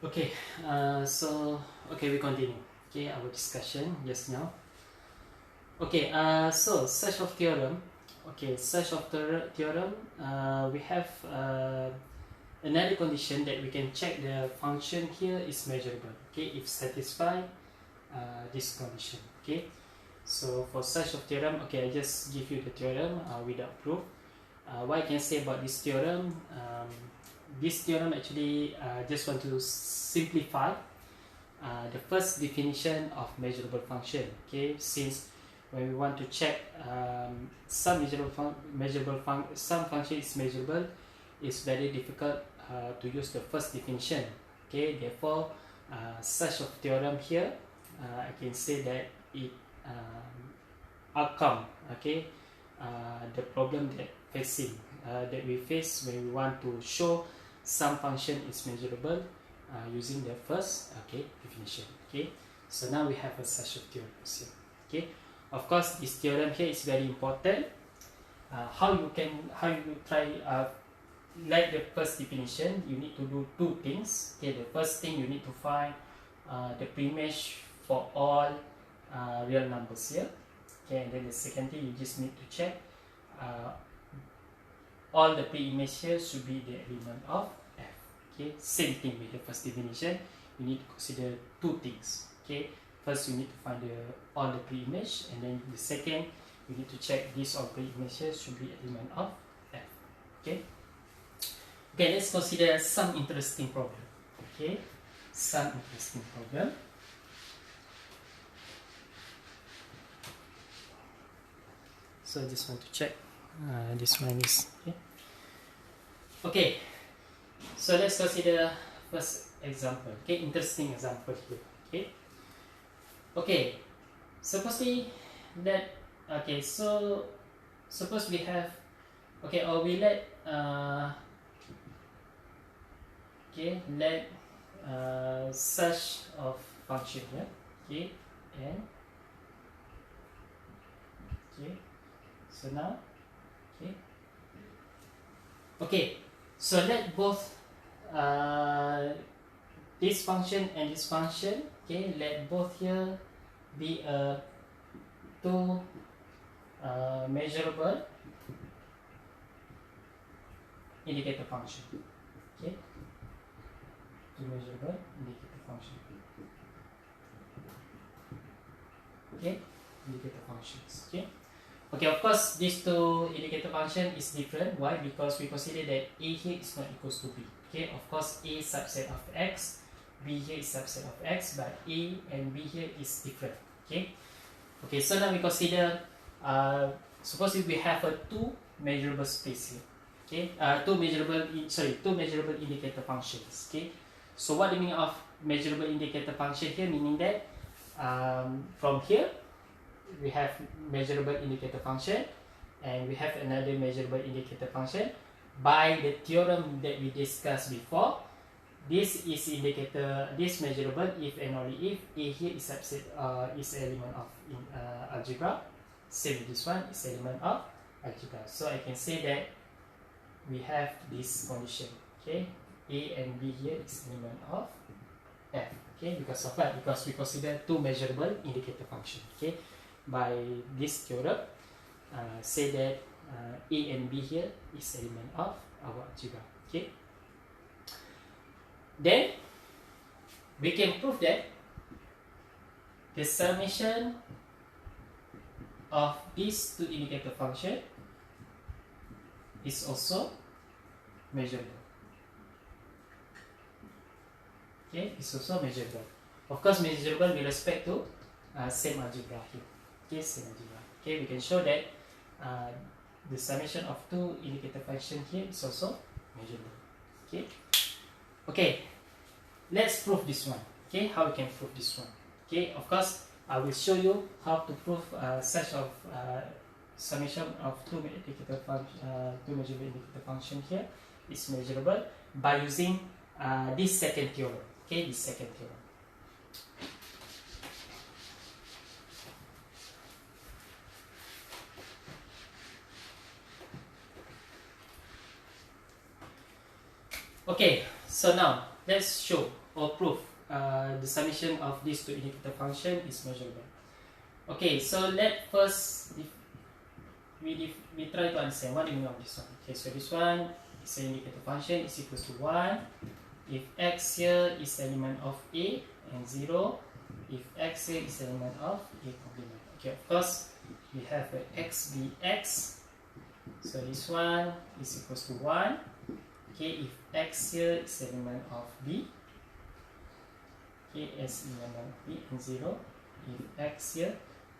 Okay, we continue. Okay, our discussion just now. Okay, so search of theorem. Okay, search of the theorem. We have another condition that we can check the function here is measurable. Okay, if satisfy this condition. Okay, so for search of theorem, okay, I just give you the theorem without proof. What I can say about this theorem? This theorem actually just want to simplify the first definition of measurable function. Okay, since when we want to check some some function is measurable, it's very difficult to use the first definition. Okay, therefore, such of theorem here, I can say that it outcome. Okay, the problem that that we face when we want to show some function is measurable using the first definition. Okay, so now we have a such of theorems here. Okay, of course this theorem here is very important. How you try like the first definition, you need to do two things. Okay, the first thing you need to find the preimage for all real numbers here. Okay, and then the second thing, you just need to check all the preimage here should be the element of F. Okay, same thing with the first definition. You need to consider two things. Okay, first you need to find all the preimage, and then the second you need to check this all preimage here should be element of F. Okay. Okay, let's consider some interesting problem. Okay, some interesting problem. So I just want to check. This one is okay. Okay, so let's consider first example. Okay, interesting example here. Okay. Okay, suppose that so suppose we have or we let search of function here. Okay, and so now so let both this function and this function, let both here be a two measurable indicator function. Okay, two measurable indicator function. Okay, indicator functions. Okay, of course, these two indicator function is different. Why? Because we consider that A here is not equals to B. Okay, of course, A is subset of X, B here is subset of X, but A and B here is different. Okay, so now we consider, suppose if we have a two measurable space here. Okay, two measurable indicator functions. Okay, so what the meaning of measurable indicator function here? Meaning that from here we have measurable indicator function, and we have another measurable indicator function. By the theorem that we discussed before, this is this measurable if and only if A here is subset is element of algebra. Same with this one is element of algebra. So I can say that we have this condition. Okay, A and B here is element of F. Okay, because of what? Because we consider two measurable indicator function. Okay, by this theorem, say that A and B here is element of our algebra. Okay, then we can prove that the summation of these two indicator function is also measurable. Okay, it's also measurable. Of course, measurable with respect to same algebra here. Okay, same algebra. Okay, we can show that the summation of two indicator function here is also measurable. Okay, let's prove this one. Okay, how we can prove this one? Okay, of course, I will show you how to prove such of summation of two measurable indicator function here is measurable by using this second theorem. Okay, this second theorem. Okay, so now let's show or prove the summation of these two indicator function is measurable. Okay, so let first we try to understand what do you mean of this one. Okay, so this one is an indicator function is equals to 1 if x here is element of a and 0 if x here is element of a complement. Okay, of course we have a x dx, so this one is equals to 1. Okay, if x here is element of b, okay, as element of b, and 0 if x here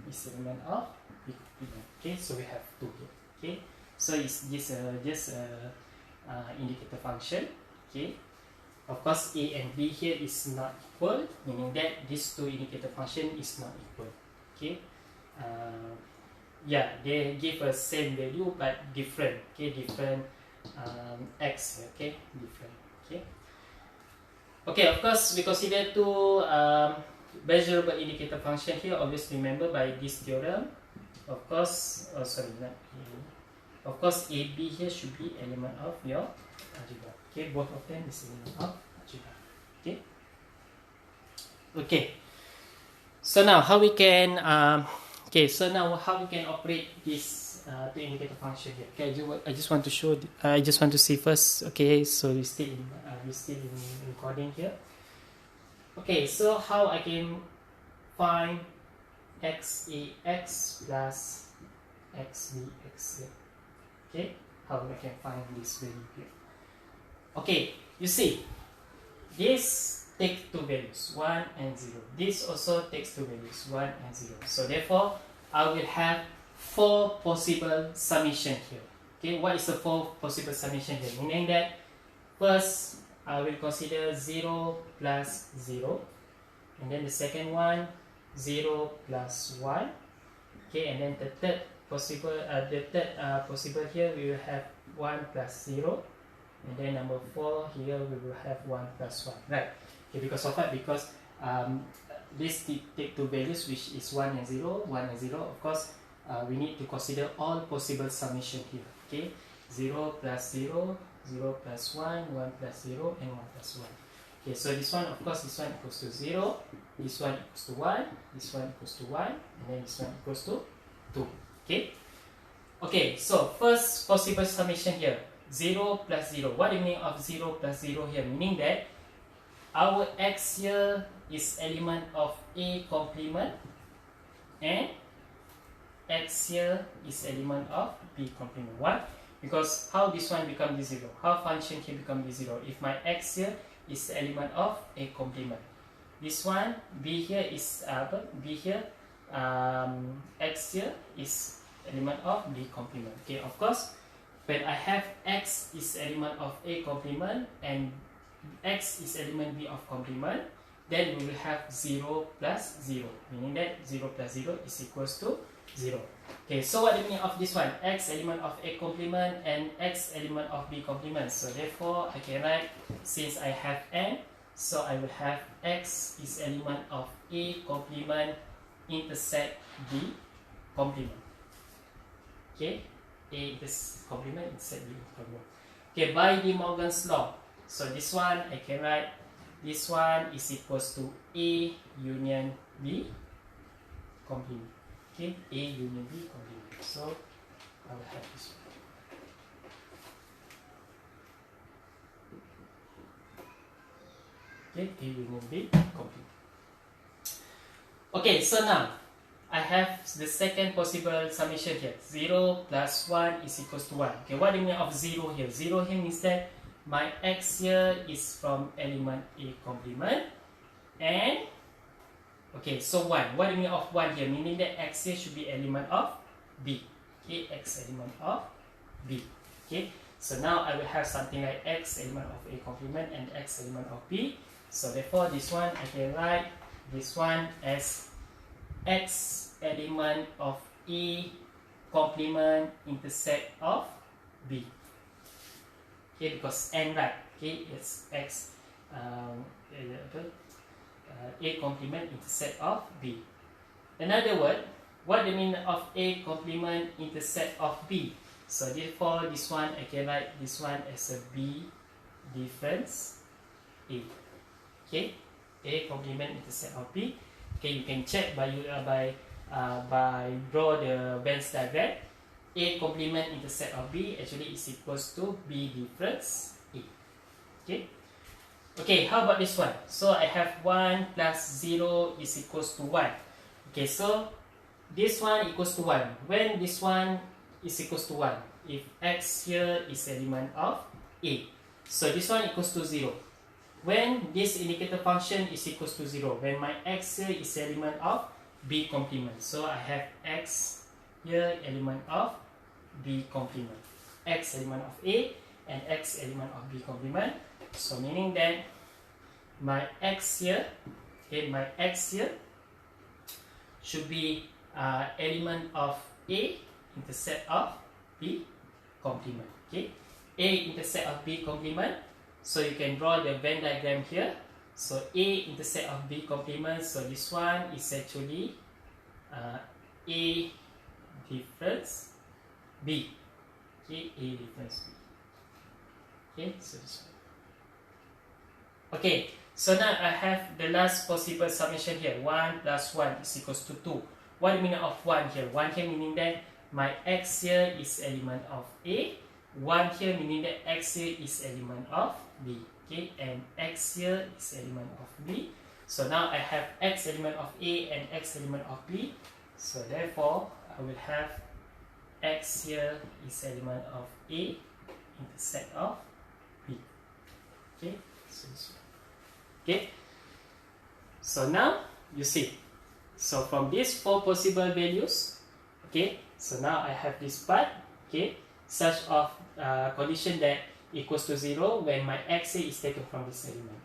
is element of b complement. Okay, so we have 2 here. Okay, so it's just indicator function. Okay, of course a and b here is not equal, meaning that these two indicator function is not equal. Okay, yeah, they give us same value but different. Okay, different x. Okay, different. Okay. Okay, of course we consider two measurable indicator function here. Always remember by this theorem. Of course, oh sorry, not A. Of course, AB here should be element of your algebra. Okay, both of them is element of algebra. Okay. Okay. So now how we can operate this two indicator function here. Okay, I just want to show. I just want to see first. Okay, so we still in recording here. Okay, so how I can find xax plus xbx here. Okay, how I can find this value here. Okay, you see, this takes two values, 1 and 0. This also takes two values, 1 and 0. So therefore, I will have 4 possible summation here. Okay, what is the 4 possible summation here? Meaning that first, I will consider 0 plus 0. And then the second one, 0 plus 1. Okay, and then the third possible here we will have 1 plus 0, and then number 4 here we will have 1 plus 1, right? Okay, because of what? Because this take two values which is 1 and 0, 1 and 0. Of course, we need to consider all possible summation here. Okay, 0 plus 0, 0 plus 1, 1 plus 0, and 1 plus 1. Okay, so this one, of course, this one equals to 0, this one equals to 1, this one equals to 1, and then this one equals to 2. Okay? Okay, so first possible summation here, 0 plus 0. What do you mean of 0 plus 0 here? Meaning that our x here is element of A complement and x here is element of B complement. Why? Because how this one become the 0? How function here become the 0? If my x here is the element of A complement. This one, B here is B here, x here is element of B complement. Okay, of course, when I have x is element of A complement and x is element B of complement, then we will have 0 plus 0, meaning that 0 plus 0 is equals to 0. Okay, so what do you mean of this one? X element of A complement and x element of B complement. So therefore, I can write, since I have n, so I will have x is element of A complement intersect B complement. Okay, A is complement intersect B complement. Okay, by De Morgan's law, so this one I can write, this one is equals to A union B complement. Okay, A union B complement. So I will have this one. Okay, A union B complement. Okay, so now I have the second possible summation here. 0 plus 1 is equals to 1. Okay, what do you mean of 0 here? 0 here means that my x here is from element A complement and okay, so 1. What do you mean of 1 here? Meaning that x here should be element of B. Okay, x element of B. Okay, so now I will have something like x element of A complement and x element of B. So therefore, this one I can write this one as x element of A complement intersect of B. Okay, because n, right? Okay, it's x A complement intersect of B. Another word, what do you mean of A complement intersect of B? So therefore, this one I can write this one as a B difference A. Okay, A complement intersect of B. Okay, you can check by draw the Venn diagram. A complement intersect of B actually is equals to B difference A. Okay. Okay, how about this one? So I have 1 plus 0 is equals to 1. Okay, so this one equals to 1. When this one is equals to 1, if x here is element of A, so this one equals to 0. When this indicator function is equals to 0, when my x here is element of B complement, so I have x here element of B complement, x element of A and x element of B complement. So meaning that my x here, okay, my x here should be element of A intersect of B complement. Okay, A intersect of B complement. So you can draw the Venn diagram here. So A intersect of B complement. So this one is actually A difference B. Okay, A difference B. Okay, so this one. Okay, so now I have the last possible summation here. 1 plus 1 is equals to 2. What meaning of 1 here? 1 here meaning that my x here is element of A. 1 here meaning that x here is element of B. Okay, and x here is element of B. So now I have x element of A and x element of B. So therefore, I will have x here is element of A intersect of B. Okay, so this one. Okay, so now you see, so from these 4 possible values, okay, so now I have this part, okay, such of condition that equals to 0 when my x here is taken from this element.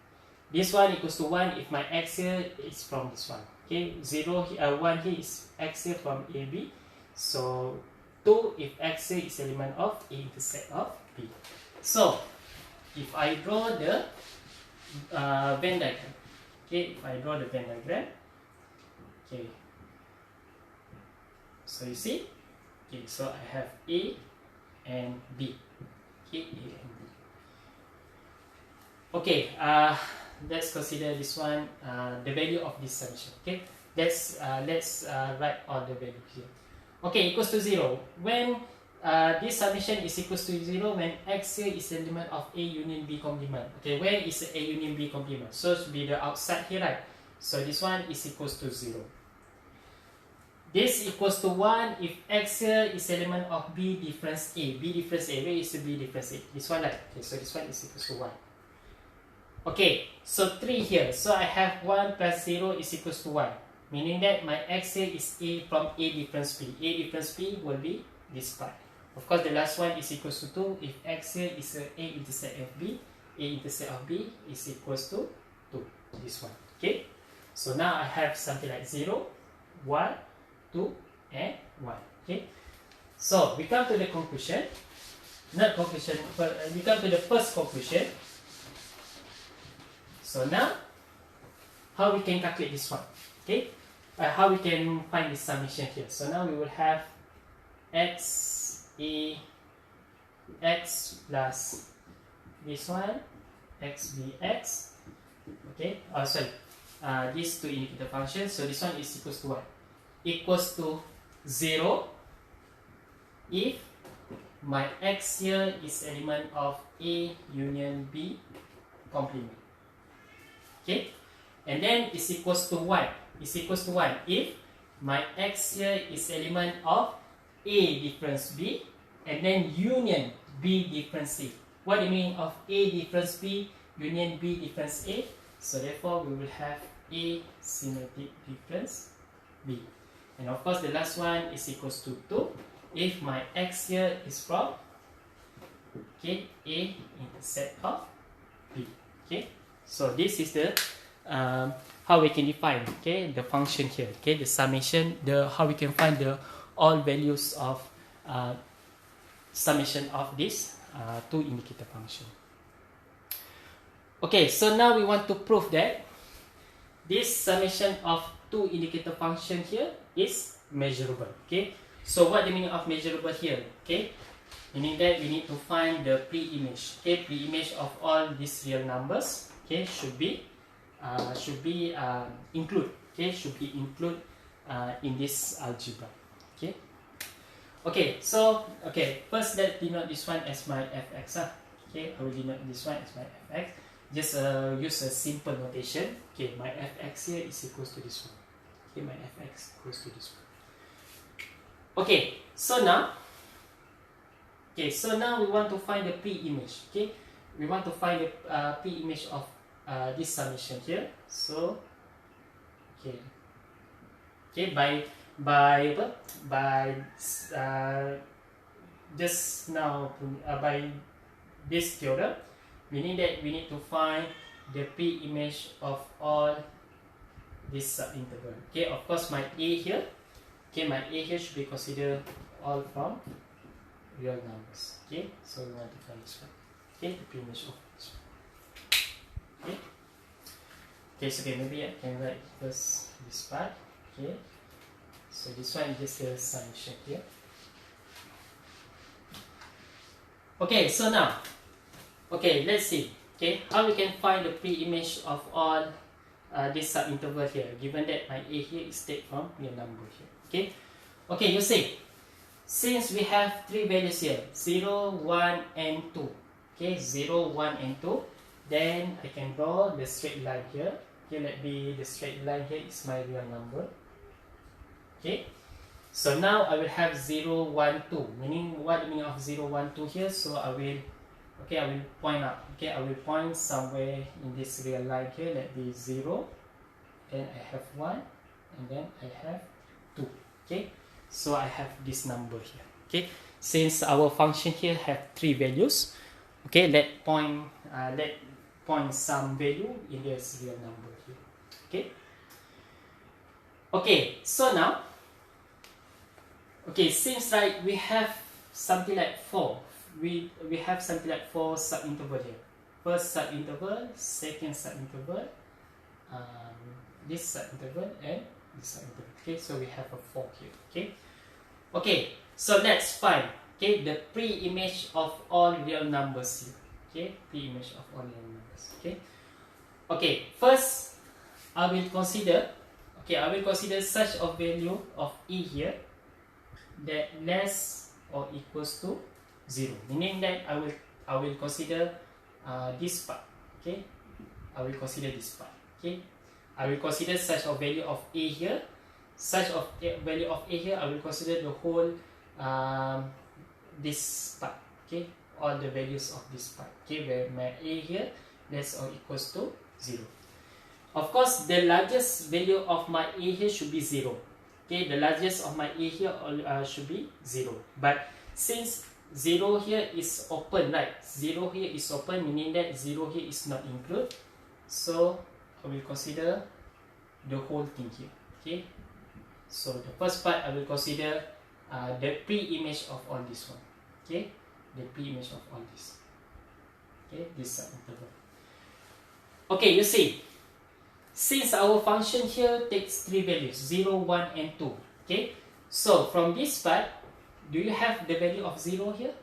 This one equals to 1 if my x here is from this one. Okay, 1 here is x here from AB. So 2 if x here is element of A intersect of B. So if I draw the Venn diagram, okay, if I draw the Venn diagram, okay, so you see, okay, so I have A and B, okay, A and B. Okay, let's consider this one, the value of this summation. Okay, let's write all the value here. Okay, equals to 0 when this summation is equals to 0 when x here is element of A union B complement. Okay, where is A union B complement? So it should be the outside here, right? So this one is equals to 0. This equals to 1 if x here is element of B difference A. B difference A, where is the B difference A? This one, right? Okay, so this one is equals to 1. Okay, so 3 here. So I have 1 plus 0 is equals to 1. Meaning that my x here is A from A difference B. A difference B will be this part. Of course, the last one is equals to 2 if x here is A intersect of B. A intersect of B is equals to 2. This one. Okay. So now I have something like 0, 1, 2, and 1. Okay. So we come to the conclusion. Not conclusion, but we come to the first conclusion. So now, how we can calculate this one? Okay. How we can find this summation here? So now we will have x plus this one, x bx. Okay. Oh, sorry. These two indicator functions. So this one is equals to what? Equals to 0 if my x here is element of A union B complement. Okay. And then it's equals to 1. Is equals to 1 if my x here is element of A difference B and then union B difference A. What do you mean of A difference B union B difference A? So therefore we will have A symmetric difference B. And of course the last one is equals to 2 if my x here is from, okay, A intersect of B. Okay, so this is the how we can define, okay, the function here, okay, the summation, how we can find the all values of summation of this two indicator function. Okay, so now we want to prove that this summation of two indicator function here is measurable. Okay, so what the meaning of measurable here? Okay, meaning that we need to find the pre-image. Okay, pre-image of all these real numbers, okay, should be include, okay, should be include in this algebra. Okay. Okay, so first let's denote this one as my fx. Okay, I will denote this one as my fx. Just use a simple notation. Okay, my fx here is equals to this one. Okay, my fx equals to this one. Okay, so now we want to find the p-image. Okay, we want to find the p-image of this summation here. So by just now by this theorem, meaning that we need to find the p-image of all this subinterval. Okay, of course my a here, my a here should be considered all from real numbers. Okay, so we want to find this one. Okay, the p-image of this one. Okay, so maybe I can write first this part. Okay, so this one is just the summation here. Okay, so now, let's see. Okay, how we can find the pre-image of all this subinterval here, given that my a here is taken from real number here. Okay, you see, since we have three values here, 0, 1, and 2. Okay, 0, 1, and 2. Then I can draw the straight line here. Okay, let be the straight line here is my real number. Okay, so now I will have 0, 1, 2. Meaning, what the meaning of 0, 1, 2 here? So I will point up. Okay, I will point somewhere in this real line here. Let be 0. Then I have 1, and then I have 2. Okay, so I have this number here. Okay, since our function here have three values. Okay, let point some value in this real number here. Okay, so now, seems like we have something like 4. We have something like 4 subinterval here. First subinterval, second subinterval, this subinterval, and this subinterval. Okay, so we have a 4 here. Okay, so let's find the pre-image of all real numbers here. Okay, pre-image of all real numbers. Okay, first I will consider such a value of e here that less or equals to 0, meaning that I will consider this part. Okay, I will consider this part. Okay, I will consider such a value of a here. Such a value of a here, I will consider the whole this part. Okay, all the values of this part. Okay, where my a here less or equals to 0. Of course, the largest value of my a here should be 0. Okay, the largest of my a here should be 0. But since 0 here is open, right? 0 here is open, meaning that 0 here is not included. So I will consider the whole thing here. Okay, so the first part I will consider the pre-image of all this one. Okay, the pre-image of all this. Okay, this subinterval. Okay, you see, since our function here takes three values, 0, 1, and 2. Okay, so from this part, do you have the value of 0 here?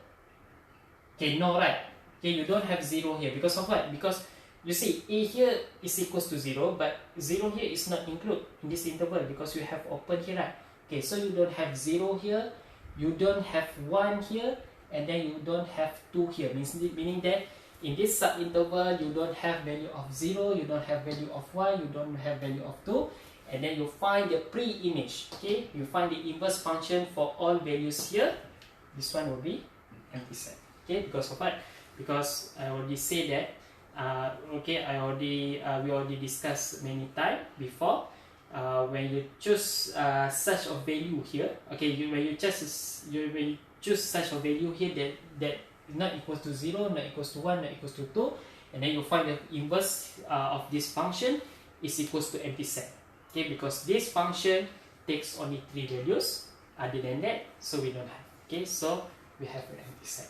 Okay, no, right? Okay, you don't have 0 here because of what? Because you see, a here is equals to 0, but 0 here is not included in this interval because you have open here, right? Okay, so you don't have 0 here, you don't have 1 here, and then you don't have 2 here. Meaning that in this subinterval, you don't have value of 0, you don't have value of 1, you don't have value of 2, and then you find the pre-image. Okay, you find the inverse function for all values here. This one will be empty set. Okay, because of what? Because I already say that. We already discussed many times before. When you choose such a value here, when you choose such a value here that not equals to 0, not equals to 1, not equals to 2, and then you find the inverse of this function is equals to empty set. Okay, because this function takes only 3 values. Other than that, so we don't have. Okay, so we have an empty set.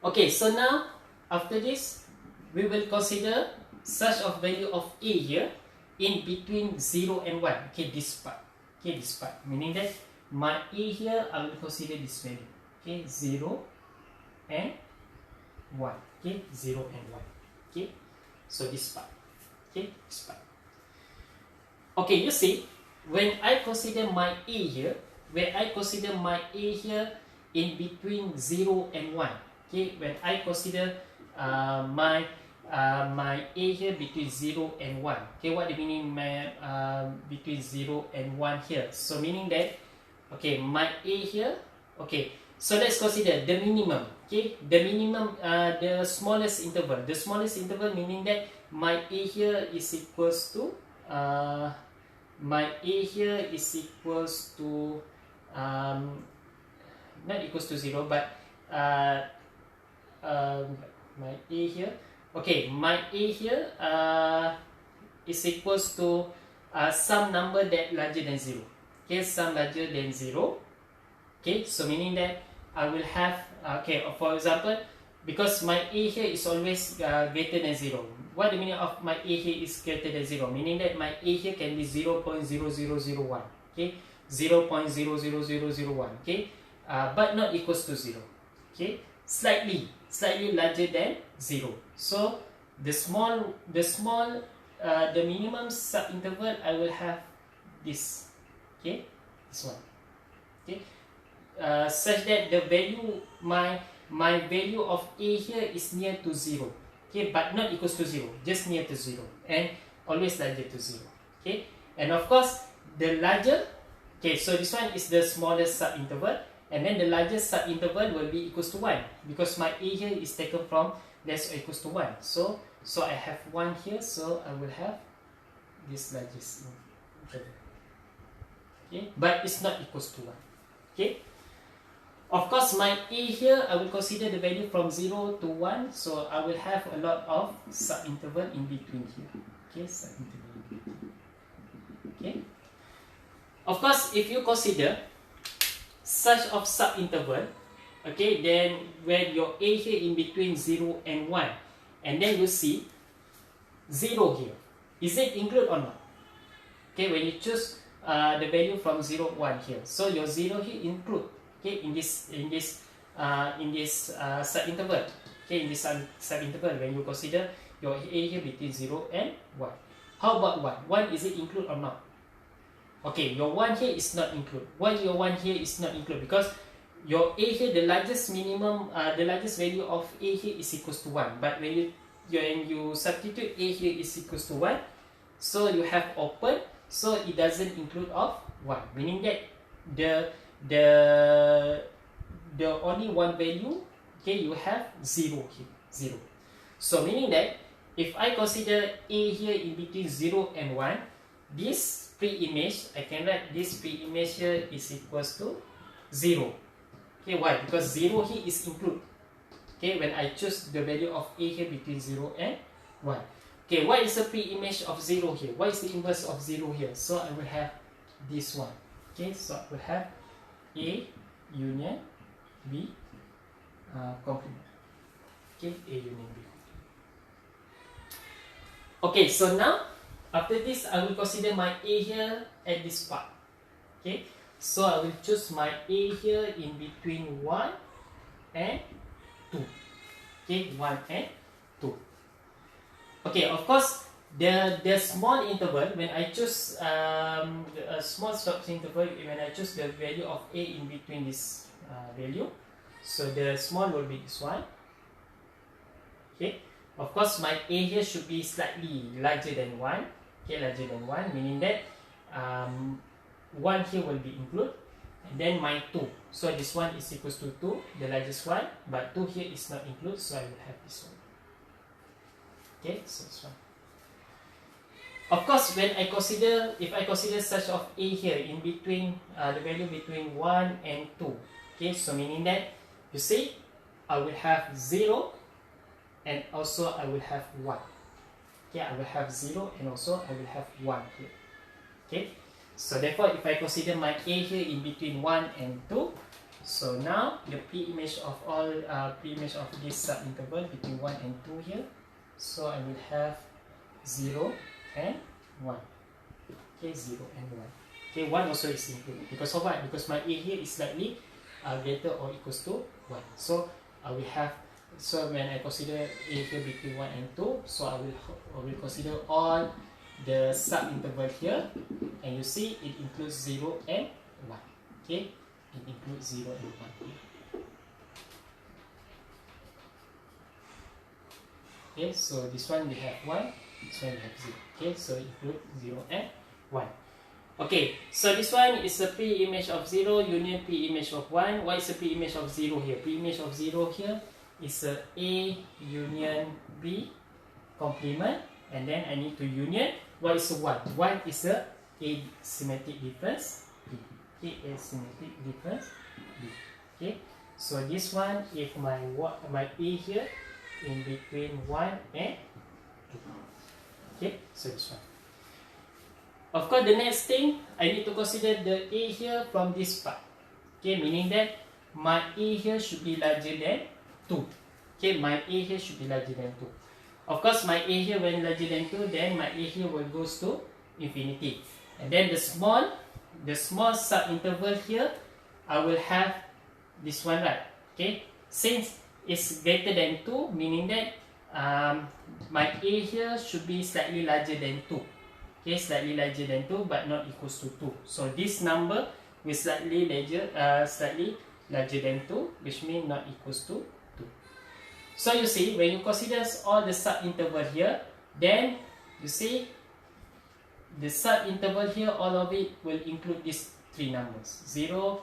Okay, so now after this, we will consider such a value of a here in between 0 and 1. Okay, this part. Okay, this part. Meaning that my a here, I will consider this value. Okay, 0 and 1. Okay, 0 and 1. Okay, So this part. Okay, this part. Okay, you see, when I consider my A here, in between 0 and 1. Okay, when I consider my A here between 0 and 1. Okay, what the meaning between 0 and 1 here? So meaning that, okay, my A here, okay, so let's consider the minimum. Okay, the minimum, the smallest interval. The smallest interval meaning that my A here is equals to not equals to 0, but my A here, okay, my A here is equals to some number that larger than 0. Okay, some larger than 0. Okay, so meaning that I will have, okay, for example, because my A here is always greater than 0. What the meaning of my A here is greater than 0? Meaning that my A here can be 0.0001. Okay, 0.00001. Okay, but not equals to 0. Okay, slightly larger than 0. So the minimum subinterval, I will have this. Okay, this one. Okay, such that the value, my value of A here is near to 0. Okay, but not equals to 0, just near to 0, and always larger to 0. Okay, and of course the larger, okay, so this one is the smallest subinterval, and then the largest subinterval will be equals to 1, because my A here is taken from less or equals to 1. So I have 1 here, so I will have this largest interval. Okay, but it's not equals to 1. Okay, of course my A here, I will consider the value from 0 to 1, so I will have a lot of subinterval in between here. Okay, subinterval in between. Okay, of course if you consider such of subinterval, okay, then when your A here in between 0 and 1, and then you see 0 here, is it include or not? Okay, when you choose the value from 0, 1 here, so your 0 here include. Okay, in this subinterval. Okay, in this subinterval, when you consider your A here between 0 and 1. How about 1? 1, is it include or not? Okay, your 1 here is not include. Why your 1 here is not include? Because your A here, the largest minimum, the largest value of A here is equals to 1. But when you substitute A here is equals to 1, so you have open, so it doesn't include of 1. Meaning that the only one value, okay, you have 0 here, 0. So meaning that if I consider A here in between 0 and 1, this pre-image, I can write this pre-image here is equals to 0. Okay, why? Because 0 here is include. Okay, when I choose the value of A here between 0 and 1. Okay, what is the pre-image of 0 here? What is the inverse of 0 here? So I will have this one. Okay, so I will have A union B complement. Okay, A union B. Okay, so now after this I will consider my A here at this part. Okay, so I will choose my A here in between 1 and 2. Okay, 1 and 2. Okay, of course the small interval, when I choose a small subinterval, when I choose the value of A in between this value, so the small will be this one. Okay, of course my A here should be slightly larger than 1. Okay, larger than 1, meaning that 1 here will be included, and then my 2, so this one is equals to 2, the largest one, but 2 here is not included, so I will have this one. Okay, so this one. Of course, when I consider, if I consider such of A here in between the value between 1 and 2, okay, so meaning that you see I will have 0 and also I will have 1. Okay, I will have 0 and also I will have 1 here. Okay, so therefore if I consider my A here in between 1 and 2, so now the pre-image of all pre-image of this subinterval between 1 and 2 here, so I will have 0 and 1. Okay, 0 and 1. Okay, 1 also is included. Because of what? Because my A here is slightly greater or equals to 1. So I will have so when I consider A here between 1 and 2, so I will consider all the sub-interval here, and you see it includes 0 and 1. Okay, it includes 0 and 1 here. Okay, so this one we have 1, this one we have 0. Okay, so it includes 0 and 1. Okay, so this one is a pre-image of 0 union pre-image of 1. What is the pre-image of 0 here? Pre-image of 0 here is a union B complement, and then I need to union. What is a 1? 1 is a asymmetric difference B. Okay, asymmetric difference B. Okay, so this one, if my A here in between 1 and 2. Okay, so this one. Of course, the next thing, I need to consider the A here from this part. Okay, meaning that my A here should be larger than 2. Okay, my A here should be larger than 2. Of course, my A here when larger than 2, then my A here will goes to infinity. And then the small sub-interval here, I will have this one, right? Okay, since it's greater than 2, meaning that my A here should be slightly larger than 2. Okay, slightly larger than 2 but not equals to 2. So this number will slightly larger than 2, which means not equals to 2. So you see, when you consider all the sub-interval here, then you see the sub-interval here, all of it will include these three numbers, 0,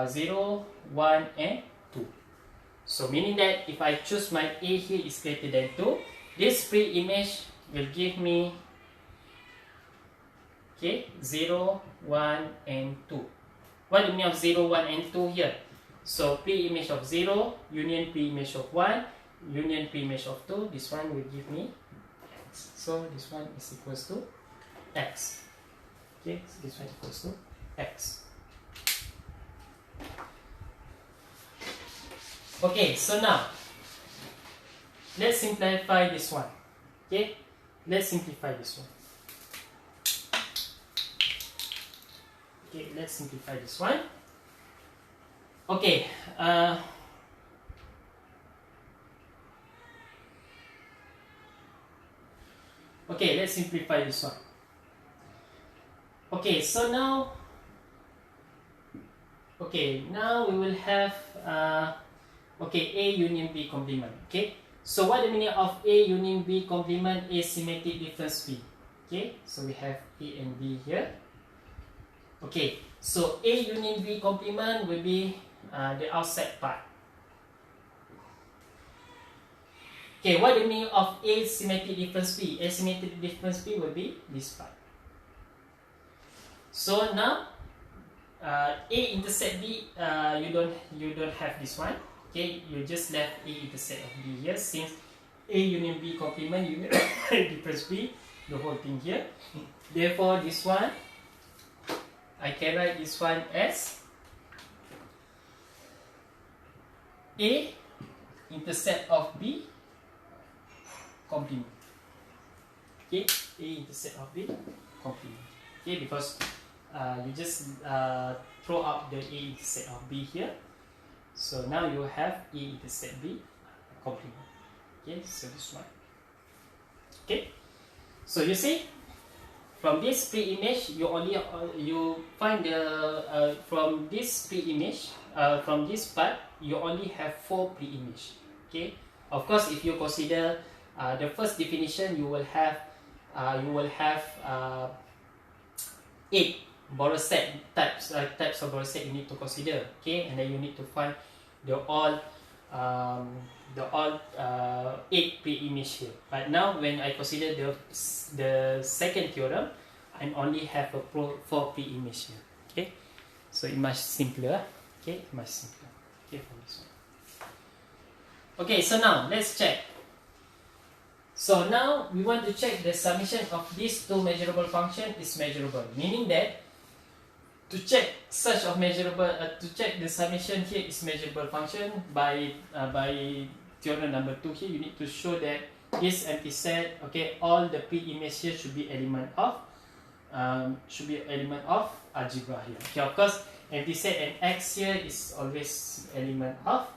0, 1 and 2. So meaning that if I choose my A here is greater than 2, this pre-image will give me 0, 1 and 2. What do you mean of 0, 1 and 2 here? So pre-image of 0, union pre-image of 1, union pre-image of 2, this one will give me x. So this one is equals to x. Okay, so this one is equals to x. Okay, so now let's simplify this one. Okay, let's simplify this one. Okay, let's simplify this one. Okay, okay, let's simplify this one. Okay, so now, now we will have A union B complement. Okay, so what the meaning of A union B complement? Asymmetric difference B. Okay, so we have A and B here. Okay, so A union B complement will be the outside part. Okay, what the meaning of asymmetric difference B? Asymmetric difference B will be this part. So now A intersect B, you don't have this one. Okay, you just left A intersect of B here, since A union B complement union difference B, the whole thing here. Therefore, this one I can write this one as A intercept of B complement. Okay, A intercept of B complement. Okay, because you just throw out the A intercept of B here. So now you have A intercept B complement. Okay, so this one. Okay, so you see, from this pre-image, you find the from this pre-image, from this part, you only have 4 pre-image. Okay, of course, if you consider the first definition, you will have 8 borrow set types of borrow set you need to consider. Okay, and then you need to find the all 8 pre-image here. But now when I consider the second theorem, I only have a 4 pre-image here. Okay, so it's much simpler. Okay, much simpler. Okay, for this one. Okay, so now let's check. So now we want to check the summation of these two measurable function is measurable, meaning that to check such of measurable, to check the summation here is measurable function by theorem number 2 here, you need to show that this empty set, okay, all the pre-image here should be element of algebra here. Okay, of course, empty set and X here is always element of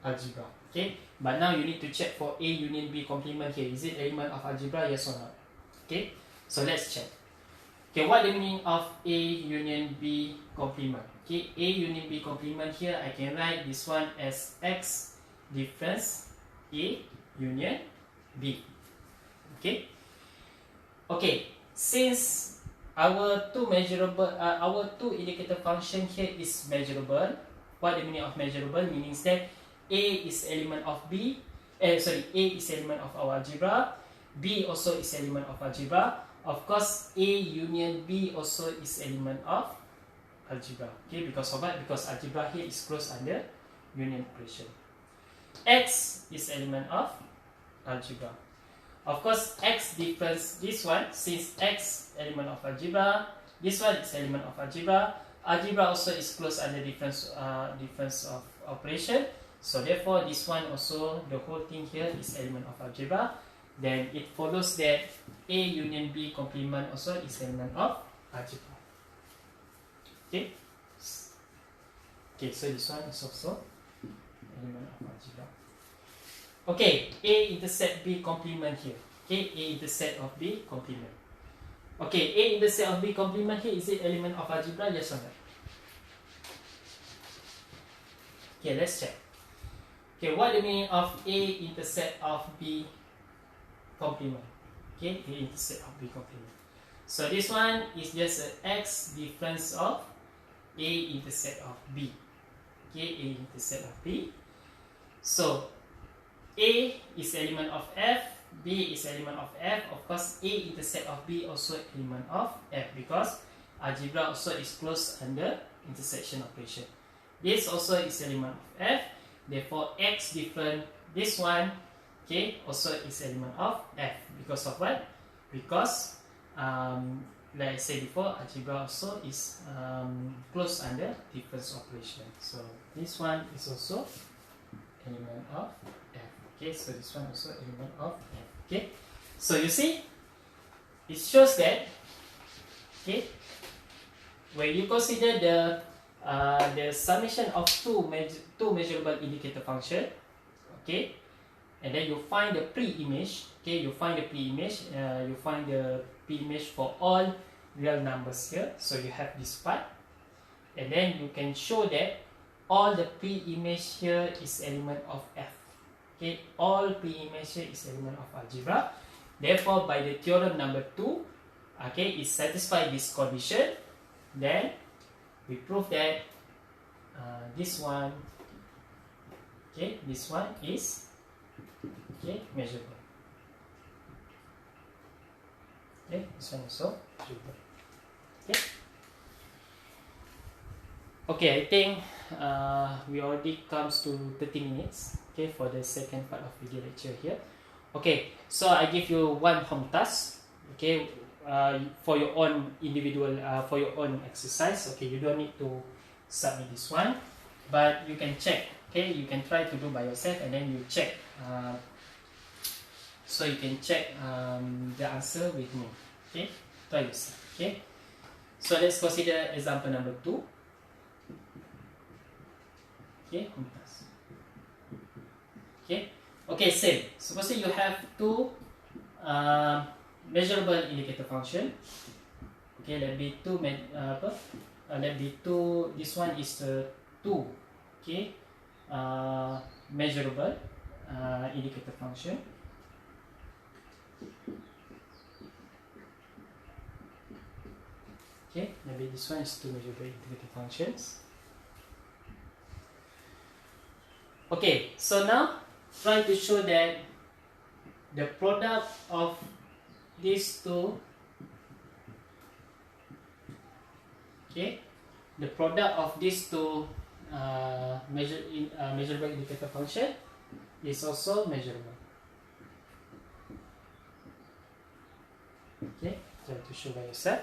algebra. Okay, but now you need to check for A union B complement here. Is it element of algebra? Yes or not? Okay, so let's check. Okay, what the meaning of A union B complement? Okay, A union B complement here, I can write this one as X difference A union B. Okay, okay, since our two indicator function here is measurable. What the meaning of measurable? Meaning that A is element of B. A is element of our algebra. B also is element of algebra. Of course, A union B also is element of algebra. Okay, because of what? Because algebra here is closed under union operation. X is element of algebra. Of course, X difference this one, since X element of algebra, this one is element of algebra. Algebra also is closed under difference of operation. So therefore, this one also, the whole thing here is element of algebra. Then it follows that A union B complement also is element of algebra. Okay. Okay, so this one is also element of algebra. Okay, A intercept B complement here. Okay, A intercept of B complement. Okay, A intercept of B complement here, is it element of algebra? Yes or no? Okay, let's check. Okay, what the meaning of A intercept of B complement? Okay, A intercept of B complement. So this one is just an X difference of A intercept of B. Okay, A intercept of B. So A is element of F, B is element of F. Of course, A intercept of B also element of F, because algebra also is closed under intersection operation. This also is element of F. Therefore, X different this one, okay, also is element of F. Because of what? Because like I said before, algebra also is closed under difference operation. So this one is also element of F. Okay, so this one also element of F. Okay, so you see, it shows that, okay, when you consider the summation of two measurable indicator function, okay, and then you find the pre-image. Okay, you find the pre-image. You find the pre-image for all real numbers here. So you have this part, and then you can show that all the pre-image here is element of F. Okay, all pre-image here is element of algebra. Therefore, by the theorem number 2, okay, it satisfies this condition. Then we prove that this one, okay, this one is, okay, measurable. Okay, this one also measurable. Okay. Okay, I think we already comes to 30 minutes. Okay, for the second part of video lecture here. Okay, so I give you one home task. Okay, for your own individual, for your own exercise. Okay, you don't need to submit this one, but you can check. Okay, you can try to do by yourself, and then you check. So you can check the answer with me. Okay, try yourself. Okay, so let's consider example number 2. Okay, home task. Okay, same. Suppose you have two measurable indicator function. Okay, let be two. Let be two. This one is 2. Okay, measurable indicator function. Okay, maybe this one is 2 measurable indicator functions. Okay, so now try to show that the product of these two, okay, the product of these two measurable indicator function is also measurable. Okay, try to show by yourself.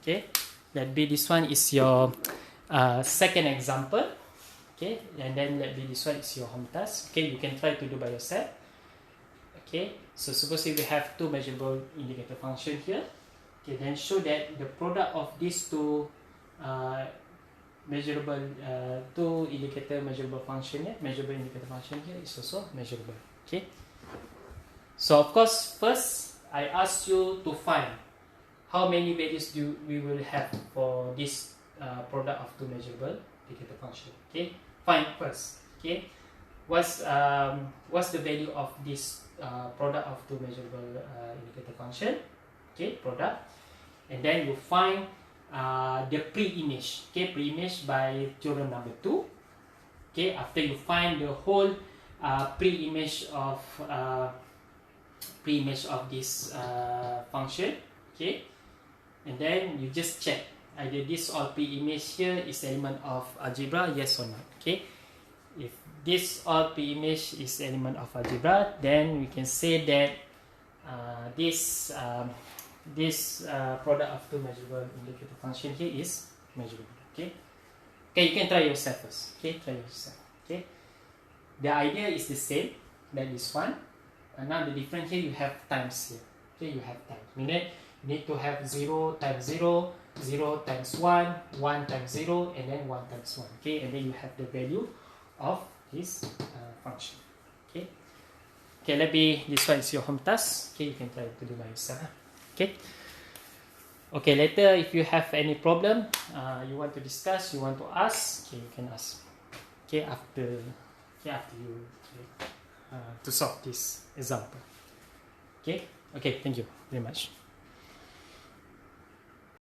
Okay, let be this one is your second example. Okay, and then let be this one is your home task. Okay, you can try to do by yourself. Okay, so suppose we have two measurable indicator function here. Okay, then show that the product of these two measurable two indicator measurable function here, measurable indicator function here is also measurable. Okay. So of course, first I ask you to find how many values we will have for this product of two measurable indicator function. Okay. Find first. Okay. What's the value of this product of two measurable indicator function? Okay, product, and then you find the pre-image. Okay, pre-image by theorem number 2. Okay, after you find the whole pre-image of this function. Okay, and then you just check either this or pre-image here is element of algebra, yes or not. Okay, if this all pre-image is element of algebra, then we can say that this product of two measurable indicator function here is measurable. Okay, you can try yourself first. Okay, try yourself. Okay, the idea is the same. That is one. And now the difference here, you have times here. Okay, you have times. Meaning you need to have 0 times 0, 0 times 1, 1 times 0, and then 1 times 1. Okay, and then you have the value of this function. Okay. Okay, this one is your home task. Okay, you can try to do by yourself. Okay. Okay, later if you have any problem, you want to discuss, you want to ask, okay, you can ask. Okay, after you to solve this example. Okay. Okay, thank you very much.